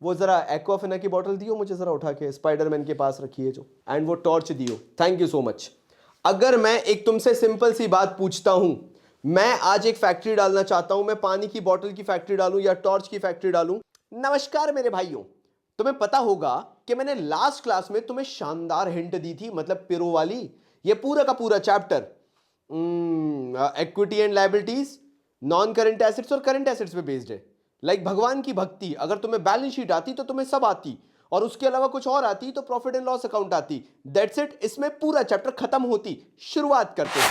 वो जरा एक्वाफिना की बोतल दियो मुझे जरा उठा के, स्पाइडरमैन के पास रखी है जो, एंड वो टॉर्च दियो। Thank you so much. अगर मैं एक तुमसे सिंपल सी बात पूछता हूं, मैं आज एक फैक्ट्री डालना चाहता हूं, मैं पानी की बोतल की फैक्ट्री डालूं या टॉर्च की फैक्ट्री डालूं। नमस्कार मेरे भाइयों, तुम्हें पता होगा कि मैंने लास्ट क्लास में तुम्हें शानदार हिंट दी थी, मतलब पिरो वाली। ये पूरा का पूरा chapter equity and liabilities, non current assets और करंट एसेट्स पे बेस्ड है। लाइक भगवान की भक्ति, अगर तुम्हें बैलेंस शीट आती तो तुम्हें सब आती, और उसके अलावा कुछ और आती तो प्रॉफिट एंड लॉस अकाउंट आती। दैट्स इट, इसमें पूरा चैप्टर खत्म होती। शुरुआत करते हैं।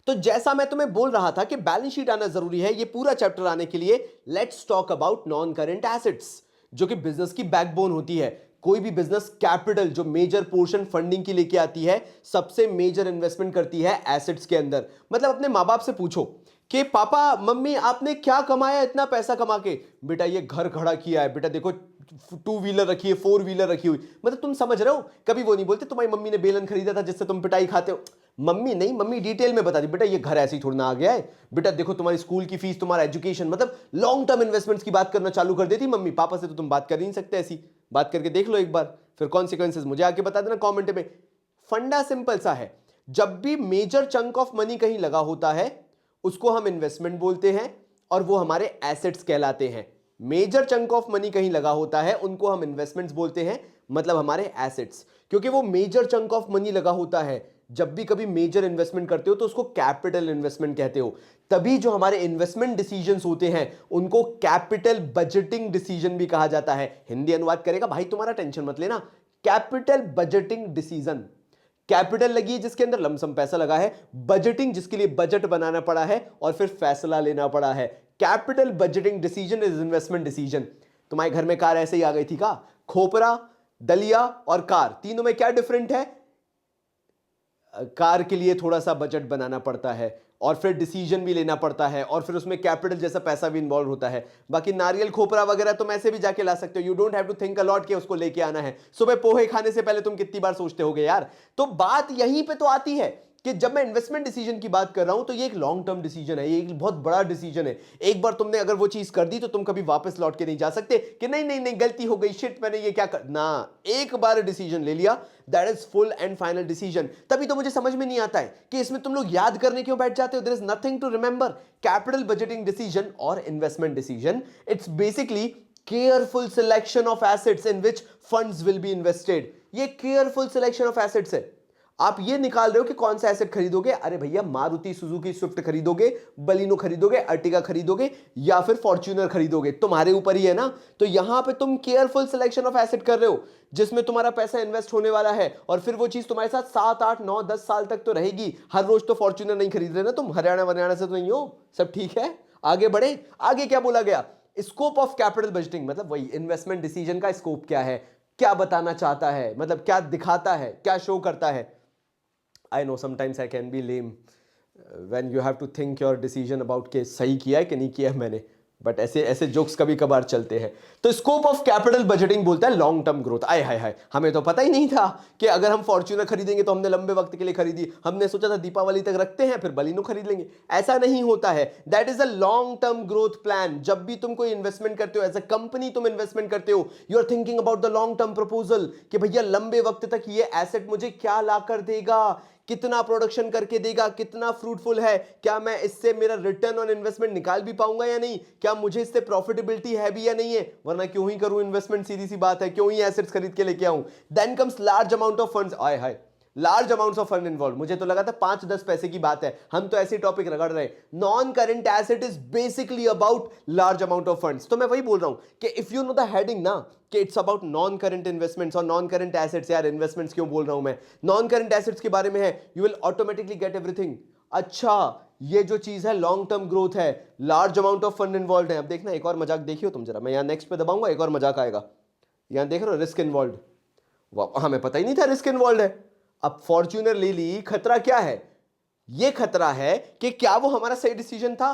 तो जैसा मैं तुम्हें बोल रहा था कि बैलेंस शीट आना जरूरी है ये पूरा चैप्टर आने के लिए, let's talk about non current assets, जो कि बिजनेस की बैकबोन होती है। कोई भी बिजनेस कैपिटल जो मेजर पोर्शन फंडिंग की लेके आती है, सबसे मेजर इन्वेस्टमेंट करती है एसेट्स के अंदर। मतलब अपने माँ बाप से पूछो कि पापा मम्मी आपने क्या कमाया इतना पैसा कमा के? बेटा ये घर खड़ा किया है, बेटा देखो 2 व्हीलर रखी है, 4 व्हीलर रखी हुई। मतलब तुम समझ रहे हो, कभी वो नहीं बोलते तुम्हारी मम्मी ने बेलन खरीदा था जिससे तुम पिटाई खाते हो। मम्मी नहीं, मम्मी डिटेल में बता दी, बेटा ये घर ऐसे ही थोड़ा ना आ गया है, बेटा देखो तुम्हारी स्कूल की फीस, तुम्हारा एजुकेशन, मतलब लॉन्ग टर्म इन्वेस्टमेंट्स की बात करना चालू कर देती मम्मी। पापा से तो तुम बात कर ही नहीं सकते, ऐसी बात करके देख लो एक बार, फिर कॉन्सिक्वेंसेस मुझे आके बता देना कमेंट में। फंडा सिंपल सा है, जब भी मेजर चंक ऑफ मनी कहीं लगा होता है उसको हम इन्वेस्टमेंट बोलते हैं और वो हमारे एसेट्स कहलाते हैं। मेजर चंक ऑफ मनी कहीं लगा होता है उनको हम इन्वेस्टमेंट्स बोलते हैं, मतलब हमारे एसेट्स। क्योंकि वो मेजर चंक ऑफ मनी लगा होता है, जब भी कभी मेजर इन्वेस्टमेंट करते हो तो उसको कैपिटल इन्वेस्टमेंट कहते हो। तभी जो हमारे इन्वेस्टमेंट डिसीजंस होते हैं उनको कैपिटल बजटिंग डिसीजन भी कहा जाता है। हिंदी अनुवाद करेगा भाई तुम्हारा, टेंशन मत लेना। कैपिटल बजटिंग डिसीजन, कैपिटल लगी है जिसके अंदर लमसम पैसा लगा है, बजटिंग जिसके लिए बजट बनाना पड़ा है और फिर फैसला लेना पड़ा है। Capital budgeting decision is investment decision. तुम्हारे घर में कार ऐसे ही आ गई थी का? खोपरा, दलिया और कार, तीनों में क्या डिफरेंट है? कार के लिए थोड़ा सा बजट बनाना पड़ता है और फिर डिसीजन भी लेना पड़ता है और फिर उसमें कैपिटल जैसा पैसा भी इन्वॉल्व होता है। बाकी नारियल खोपरा वगैरह तुम ऐसे भी जाके ला सकते हो, you don't have to think a lot कि उसको लेके आना है। सुबह पोहे खाने से पहले तुम कितनी बार सोचते होगे यार। तो बात यहीं पे तो आती है कि जब मैं इन्वेस्टमेंट डिसीजन की बात कर रहा हूं तो ये एक लॉन्ग टर्म डिसीजन है, ये एक बहुत बड़ा डिसीजन है। एक बार तुमने अगर वो चीज कर दी तो तुम कभी वापस लौट के नहीं जा सकते कि नहीं नहीं नहीं गलती हो गई, शिट मैंने ये क्या कर ना। एक बार डिसीजन ले लिया, that is full and final decision. तभी तो मुझे समझ में नहीं आता है कि इसमें तुम लोग याद करने क्यों बैठ जाते हो। There is nothing to remember. Capital budgeting decision और investment decision, it's basically careful selection of assets in which funds will be invested. ये केयरफुल सिलेक्शन ऑफ एसेट्स है। आप ये निकाल रहे हो कि कौन सा एसेट खरीदोगे, अरे भैया मारुति सुजुकी स्विफ्ट खरीदोगे, बलिनो खरीदोगे, अर्टिगा खरीदोगे या फिर फॉर्च्यूनर खरीदोगे, तुम्हारे ऊपर ही है ना। तो यहां पे तुम केयरफुल सिलेक्शन ऑफ एसेट कर रहे हो जिसमें तुम्हारा पैसा इन्वेस्ट होने वाला है और फिर वो चीज तुम्हारे साथ 7 8 9 10 साल तक तो रहेगी। हर रोज तो फॉर्च्यूनर नहीं खरीद रहे ना तुम, हरियाणा से तो नहीं हो। सब ठीक है, आगे बढ़े। आगे क्या बोला गया? स्कोप ऑफ कैपिटल बजटिंग, मतलब वही इन्वेस्टमेंट डिसीजन का स्कोप क्या है, क्या बताना चाहता है, मतलब क्या दिखाता है, क्या शो करता है। I know sometimes I can be lame when you have to think your decision about के सही किया है कि नहीं किया है मैंने, बट ऐसे ऐसे जोक्स कभी कभार चलते हैं। तो स्कोप ऑफ कैपिटल बजटिंग बोलता है लॉन्ग टर्म ग्रोथ। आय हाय हाय, हमें तो पता ही नहीं था कि अगर हम फॉर्च्यूनर खरीदेंगे तो हमने लंबे वक्त के लिए खरीदी, हमने सोचा था दीपावली तक रखते हैं फिर बलिनो खरीद लेंगे। ऐसा नहीं होता है। That is a long term growth plan. जब भी तुम कोई इन्वेस्टमेंट करते हो, एज अ कंपनी तुम इन्वेस्टमेंट करते हो, you are thinking about the long term proposal कि भैया लंबे वक्त तक ये एसेट मुझे क्या ला कर देगा, कितना प्रोडक्शन करके देगा, कितना फ्रूटफुल है, क्या मैं इससे मेरा रिटर्न ऑन इन्वेस्टमेंट निकाल भी पाऊंगा या नहीं, क्या मुझे इससे प्रॉफिटेबिलिटी है भी या नहीं है, वरना क्यों ही करूं इन्वेस्टमेंट, सीधी सी बात है, क्यों ही एसेट्स खरीद के लेके आऊं। Then comes large amount of funds. आय हाय, large amounts of fund involve. मुझे तो लगा था 5-10 पैसे की बात है, हम तो ऐसे टॉपिक रगड़ रहे हैं। Non current asset is basically about large amount of funds. तो मैं वही बोल रहा हूं कि if you know the heading ना कि it's about non current investments और नॉन करंट एसेट्स, यार इन्वेस्टमेंट्स क्यों बोल रहा हूं मैं, नॉन करंट एसेट्स के बारे में है, you will automatically get everything. अच्छा ये जो चीज है लॉन्ग टर्म ग्रोथ है, large amount of fund involve है। अब देखना एक और मजाक देखियो तुम जरा, मैं यहां नेक्स्ट पे दबाऊंगा एक और मजाक आएगा। यहां देख रहे हो रिस्क इन्वॉल्व, हमें पता ही नहीं था रिस्क इन्वॉल्व है। अब फॉर्च्यूनर ले ली, खतरा क्या है? ये खतरा है कि क्या वो हमारा सही डिसीजन था।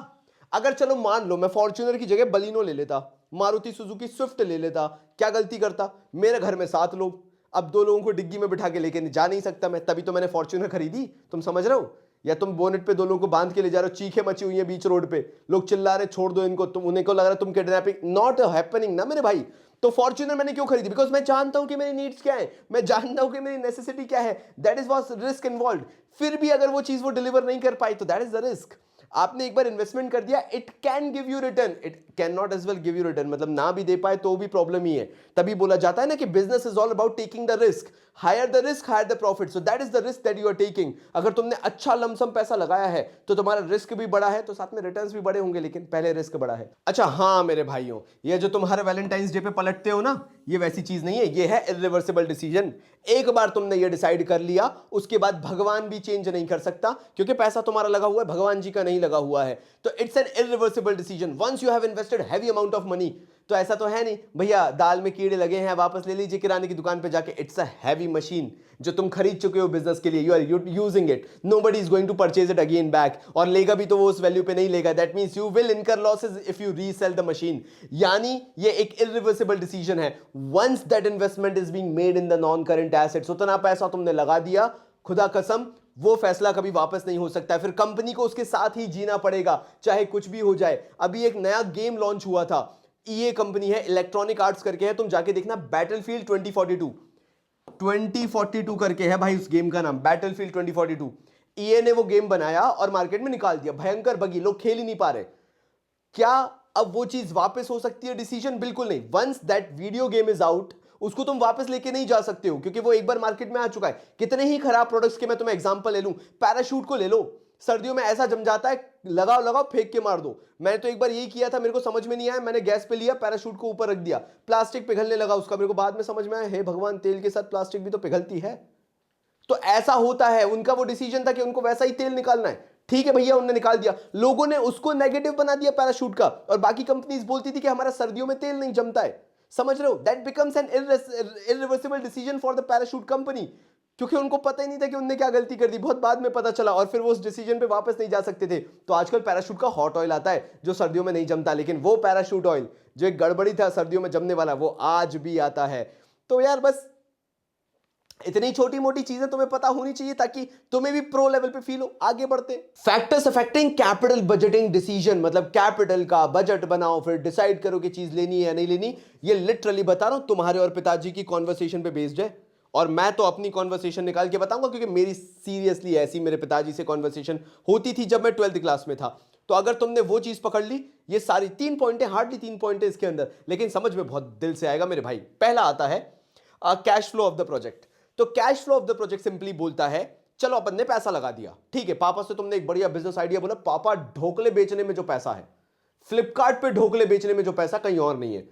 अगर चलो मान लो मैं फॉर्च्यूनर की जगह बलिनो ले लेता, मारुति सुजुकी स्विफ्ट ले लेता, क्या गलती करता? मेरे घर में 7 लोग, अब 2 लोगों को डिग्गी में बिठा के लेके जा नहीं सकता मैं, तभी तो मैंने फॉर्च्यूनर खरीदी। तुम समझ रहे हो? या तुम बोनेट पे दो लोगों को बांध के ले जा रहे हो, चीखें मची हुई है बीच रोड पे, लोग चिल्ला रहे छोड़ दो इनको, तुम उन्हें को लग रहा है तुम किडनैपिंग, नॉट हैपनिंग ना मेरे भाई। तो फॉर्च्यूनर मैंने क्यों खरीदी? बिकॉज मैं जानता हूं कि मेरी नीड्स क्या है, मैं जानता हूं कि मेरी नेसेसिटी क्या है, that is what risk involve. फिर भी अगर वो चीज वो डिलीवर नहीं कर पाई तो दैट इज द रिस्क। आपने एक बार इन्वेस्टमेंट कर दिया, it can give you return, it can not as well give you return, मतलब ना भी दे पाए तो भी प्रॉब्लम ही है। तभी बोला जाता है ना कि business is all about taking the risk, higher the risk higher the profit, so that is the risk that you are taking. अगर तुमने अच्छा लमसम पैसा लगाया है तो तुम्हारा रिस्क भी बड़ा है, तो साथ में रिटर्न्स भी बड़े होंगे, लेकिन पहले रिस्क बड़ा है। अच्छा हाँ मेरे भाइयों, ये जो तुम हर वैलेंटाइंस डे पे पलटते हो ना, ये वैसी चीज नहीं है, ये है इरिवर्सिबल डिसीजन। एक बार तुमने ये डिसाइड कर लिया, उसके बाद भगवान भी चेंज नहीं कर सकता, क्योंकि पैसा तुम्हारा लगा हुआ है, भगवान जी का नहीं लगा हुआ है। तो it's an irreversible decision once you have invested heavy amount of money. तो ऐसा तो है नहीं भैया दाल में कीड़े लगे हैं वापस ले लीजिए किराने की दुकान पे जाके, इट्स अ हैवी मशीन जो तुम खरीद चुके हो बिजनेस के लिए, you are using it, nobody is going to purchase it again back, और लेगा भी तो वो उस वैल्यू पे नहीं लेगा, that means you will incur losses if you resell the machine. यानी ये एक इरिवर्सिबल डिसीजन है, once that investment is being made in the non current assets, उतना पैसा तुमने लगा दिया, खुदा कसम वो फैसला कभी वापस नहीं हो सकता है, फिर कंपनी को उसके साथ ही जीना पड़ेगा चाहे कुछ भी हो जाए। अभी एक नया गेम लॉन्च हुआ था, ईए कंपनी है, इलेक्ट्रॉनिक आर्ट्स करके है, तुम जाके देखना, बैटलफील्ड 2042 करके है भाई उस गेम का नाम, बैटलफील्ड 2042। ईए ने वो गेम बनाया और मार्केट में निकाल दिया, भयंकर बगी, लोग खेल ही नहीं पा रहे। क्या अब वो चीज वापस हो सकती है डिसीजन? बिल्कुल नहीं। Once that video game is out, उसको तुम वापस लेके नहीं जा सकते हो, क्योंकि वो एक बार मार्केट में आ चुका है। कितने ही खराब प्रोडक्ट्स के मैं तुम्हें एग्जांपल ले लूं, पैराशूट को ले लो, सर्दियों में ऐसा जम जाता है, लगाओ लगाओ फेंक के मार दो। मैंने तो एक बार यही किया था, मेरे को समझ में नहीं आया, मैंने गैस पे लिया, पैराशूट को ऊपर रख दिया, प्लास्टिक पिघलने लगा उसका, मेरे को बाद में समझ में आया, हे भगवान, तेल के साथ प्लास्टिक भी तो पिघलती है। तो ऐसा होता है, उनका वो डिसीजन था कि उनको वैसा ही तेल निकालना है, ठीक है भैया, उन्होंने निकाल दिया, लोगों ने उसको नेगेटिव बना दिया पैराशूट का, और बाकी कंपनीज बोलती थी कि हमारा सर्दियों में तेल नहीं जमता है। समझ रहे हो? That becomes N irreversible decision for the parachute company, क्योंकि उनको पता ही नहीं था कि उन्होंने क्या गलती कर दी, बहुत बाद में पता चला, और फिर वो उस डिसीजन पे वापस नहीं जा सकते थे। तो आजकल पैराशूट का हॉट ऑयल आता है जो सर्दियों में नहीं जमता, लेकिन वो पैराशूट ऑयल जो एक गड़बड़ी था सर्दियों में जमने वाला, वो आज भी आता है। तो यार बस इतनी छोटी मोटी चीजें तुम्हें पता होनी चाहिए ताकि तुम्हें भी प्रो लेवल पे फील हो। आगे बढ़ते, factors affecting capital budgeting decision, मतलब कैपिटल का बजट बनाओ, फिर डिसाइड करो कि चीज लेनी है या नहीं लेनी। ये लिटरली बता रहा हूं, तुम्हारे और पिताजी की कॉन्वर्सेशन पे बेस्ड है, और मैं तो अपनी कॉन्वर्सेशन निकाल के बताऊंगा, क्योंकि मेरी सीरियसली ऐसी मेरे पिताजी से कॉन्वर्सेशन होती थी जब मैं 12th क्लास में था। तो अगर तुमने वो चीज पकड़ ली, ये सारी 3 पॉइंट है, हार्डली 3 पॉइंट है इसके अंदर, लेकिन समझ में बहुत दिल से आएगा मेरे भाई। पहला आता है cash flow of the project. तो cash flow of the project simply बोलता है, चलो अपन ने पैसा लगा दिया, ठीक है, पापा से तुमने एक बढ़िया बिजनेस आइडिया बोला, पापा ढोकले बेचने में जो पैसा है, फ्लिपकार्ट पे ढोकले बेचने में जो पैसा कहीं और नहीं है।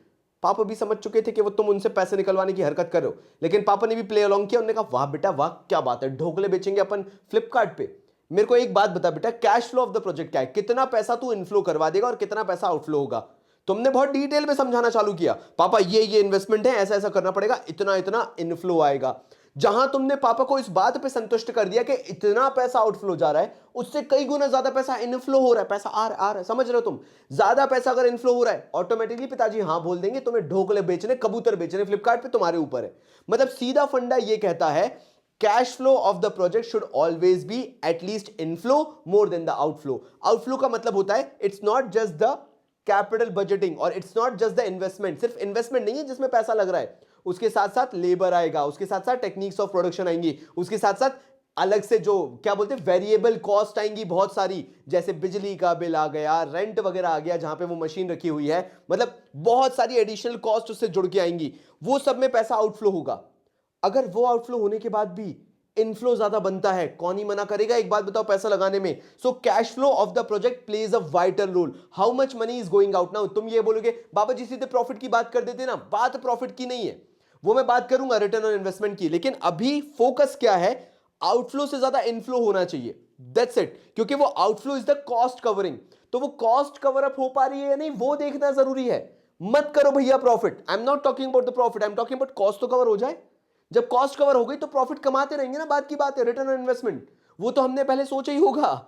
पापा भी समझ चुके थे कि वो तुम उनसे पैसे निकलवाने की हरकत करो, लेकिन पापा ने भी प्ले अलोंग किया, उन्होंने कहा वाह बेटा वाह, क्या बात है, ढोकले बेचेंगे अपन फ्लिपकार्ट पे। मेरे को एक बात बता बेटा, cash flow of the project क्या है? कितना पैसा तू इनफ्लो करवा देगा और कितना पैसा आउटफ्लो होगा। तुमने बहुत डिटेल में समझाना चालू किया, पापा ये इन्वेस्टमेंट है, ऐसा ऐसा करना पड़ेगा, इतना इतना इनफ्लो आएगा। जहां तुमने पापा को इस बात पे संतुष्ट कर दिया कि इतना पैसा आउटफ्लो जा रहा है, उससे कई गुना ज्यादा पैसा इनफ्लो हो रहा है, पैसा आ रहा है, समझ रहे हो तुम? ज्यादा पैसा अगर इनफ्लो हो रहा है, ऑटोमेटिकली पिताजी हां बोल देंगे, तुम्हें ढोकले बेचने, कबूतर बेचने फ्लिपकार्ट पे तुम्हारे ऊपर है। मतलब सीधा फंडा ये कहता है, cash flow of the project should always be at least inflow more than the outflow. Outflow का मतलब होता है, it's not just the capital budgeting और it's not just the investment, सिर्फ इन्वेस्टमेंट नहीं है जिसमें पैसा लग रहा है, उसके साथ साथ लेबर आएगा, उसके साथ साथ टेक्निक्स ऑफ प्रोडक्शन आएंगी, उसके साथ साथ अलग से जो क्या बोलते हैं वेरिएबल कॉस्ट आएंगी बहुत सारी, जैसे बिजली का बिल आ गया, रेंट वगैरह आ गया जहां पे वो मशीन रखी हुई है, मतलब बहुत सारी एडिशनल कॉस्ट उससे जुड़ के आएंगी, वो सब में पैसा आउटफ्लो होगा। अगर वो आउटफ्लो होने के बाद भी इनफ्लो ज्यादा बनता है, कौन ही मना करेगा? एक बात बताओ, पैसा लगाने में। So cash flow of the project plays a vital role, how much money is going out. Now तुम ये बोलोगे बाबा जी सीधे प्रॉफिट की बात कर देते ना, बात प्रॉफिट की नहीं है, वो मैं बात करूंगा रिटर्न ऑन इन्वेस्टमेंट की, लेकिन अभी फोकस क्या है, आउटफ्लो से ज्यादा इनफ्लो होना चाहिए, दैट्स इट। क्योंकि वो outflow is the cost covering, तो वो कॉस्ट कवर अप हो पा रही है या नहीं वो देखना जरूरी है। मत करो भैया profit, I am not talking about the profit, I am talking about cost तो कवर हो जाए। जब कॉस्ट कवर हो गई तो प्रॉफिट कमाते रहेंगे ना, बात की बात है। रिटर्न ऑन इन्वेस्टमेंट वो तो हमने पहले सोचा ही होगा,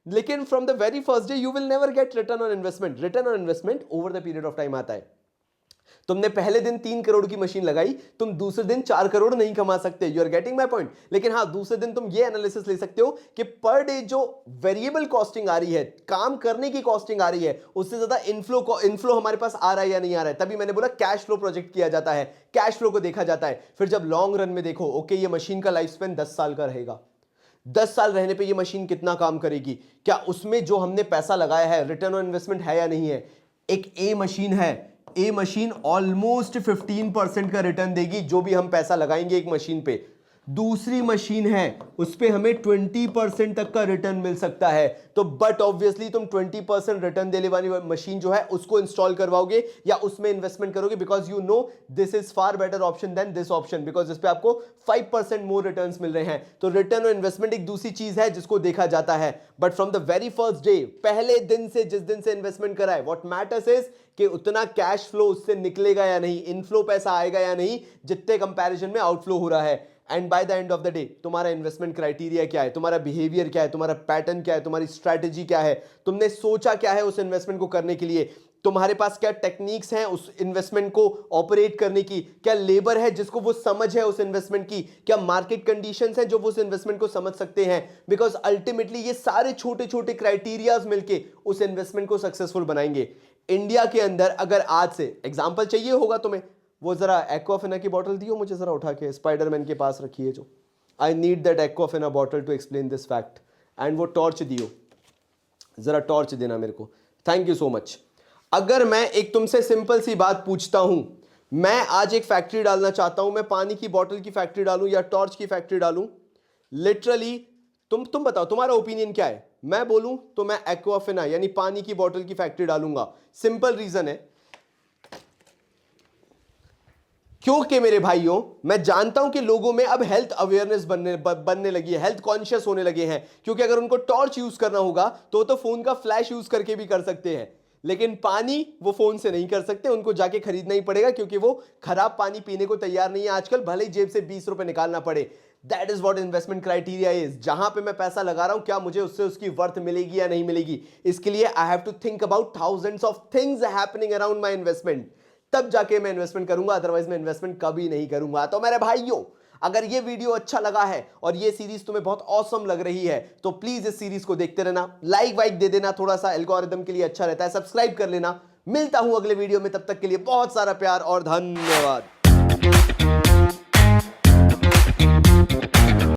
लेकिन from the very first day you will never get return on investment. Return on investment over the period of time आता है। तुमने पहले दिन 3 करोड़ की मशीन लगाई, तुम दूसरे दिन 4 करोड़ नहीं कमा सकते। You are getting my point. लेकिन हाँ, दूसरे दिन तुम ये एनालिसिस ले सकते हो कि पर डे जो वेरिएबल कॉस्टिंग आ रही है, काम करने की कॉस्टिंग आ रही है, उससे ज्यादा इनफ्लो हमारे पास आ रहा है या नहीं आ रहा है। तभी मैंने बोला कैश फ्लो प्रोजेक्ट किया जाता है, कैश फ्लो को देखा जाता है। फिर जब लॉन्ग रन में देखो, ओके ये मशीन का लाइफ स्पेन 10 साल का रहेगा, 10 साल रहने पे ये मशीन कितना काम करेगी, क्या उसमें जो हमने पैसा लगाया है रिटर्न ऑन इन्वेस्टमेंट है या नहीं है। एक ए मशीन है, ए मशीन ऑलमोस्ट 15% का रिटर्न देगी जो भी हम पैसा लगाएंगे एक मशीन पे। दूसरी मशीन है, उस पे हमें 20% तक का रिटर्न मिल सकता है। तो बट ऑब्वियसली तुम 20% रिटर्न देने वाली मशीन जो है उसको इंस्टॉल करवाओगे या उसमें इन्वेस्टमेंट करोगे, because you know this is far better option than this option, because इस पे आपको 5% मोर रिटर्न्स मिल रहे हैं। तो रिटर्न और इन्वेस्टमेंट एक दूसरी चीज है जिसको देखा जाता है। But from the very first day, पहले दिन से जिस दिन से इन्वेस्टमेंट करा है, व्हाट मैटर्स इज कि उतना कैश फ्लो उससे निकलेगा या नहीं, इनफ्लो पैसा आएगा या नहीं, जितने कंपैरिजन में आउटफ्लो हो रहा है। And by the end of the day तुम्हारा इन्वेस्टमेंट क्राइटेरिया क्या है, तुम्हारा बिहेवियर क्या है, तुम्हारा पैटर्न क्या है, तुम्हारी स्ट्रैटेजी क्या है, तुमने सोचा क्या है उस इन्वेस्टमेंट को करने के लिए, तुम्हारे पास क्या टेक्निक्स हैं उस इन्वेस्टमेंट को ऑपरेट करने की, क्या लेबर है जिसको वो समझ है उस इन्वेस्टमेंट की, क्या मार्केट कंडीशंस हैं जो वो उस इन्वेस्टमेंट को समझ सकते हैं। बिकॉज अल्टीमेटली ये सारे छोटे छोटे क्राइटेरियाज मिलके उस इन्वेस्टमेंट को सक्सेसफुल बनाएंगे। इंडिया के अंदर अगर आज से एग्जांपल चाहिए होगा तुम्हें, वो जरा एक्वाफिना की बोतल दियो मुझे जरा उठा के, स्पाइडरमैन के पास रखी है जो, I need that Aquafina bottle to explain this fact. And वो टॉर्च दियो, जरा टॉर्च देना मेरे को, थैंक यू सो मच। अगर मैं एक तुमसे सिंपल सी बात पूछता हूं, मैं आज एक फैक्ट्री डालना चाहता हूं, मैं पानी की बोतल की फैक्ट्री डालूं या टॉर्च की फैक्ट्री डालूं, लिटरली तुम बताओ तुम्हारा ओपिनियन क्या है। मैं बोलूं तो मैं एक्वाफिना यानी पानी की बोतल की फैक्ट्री डालूंगा। सिंपल रीजन है, क्योंकि मेरे भाइयों मैं जानता हूं कि लोगों में अब हेल्थ अवेयरनेस बनने लगी है, हेल्थ कॉन्शियस होने लगे हैं। क्योंकि अगर उनको टॉर्च यूज करना होगा तो फोन का फ्लैश यूज करके भी कर सकते हैं, लेकिन पानी वो फोन से नहीं कर सकते, उनको जाके खरीदना ही पड़ेगा, क्योंकि वो खराब पानी पीने को तैयार नहीं है आजकल, भले ही जेब से 20 रुपए निकालना पड़े। That is what investment criteria is. जहां पे मैं पैसा लगा रहा हूं, क्या मुझे उससे उसकी वर्थ मिलेगी या नहीं मिलेगी, इसके लिए I have to think about thousands of things happening around my investment, तब जाके मैं इन्वेस्टमेंट करूंगा, अदरवाइज मैं इन्वेस्टमेंट कभी नहीं करूंगा। तो मेरे भाइयों, अगर ये वीडियो अच्छा लगा है और ये सीरीज तुम्हें बहुत ऑसम लग रही है तो प्लीज इस सीरीज को देखते रहना, लाइक वाइक दे देना, थोड़ा सा एल्गोरिदम के लिए अच्छा रहता है, सब्सक्राइब कर लेना। मिलता हूं अगले वीडियो में, तब तक के लिए बहुत सारा प्यार और धन्यवाद।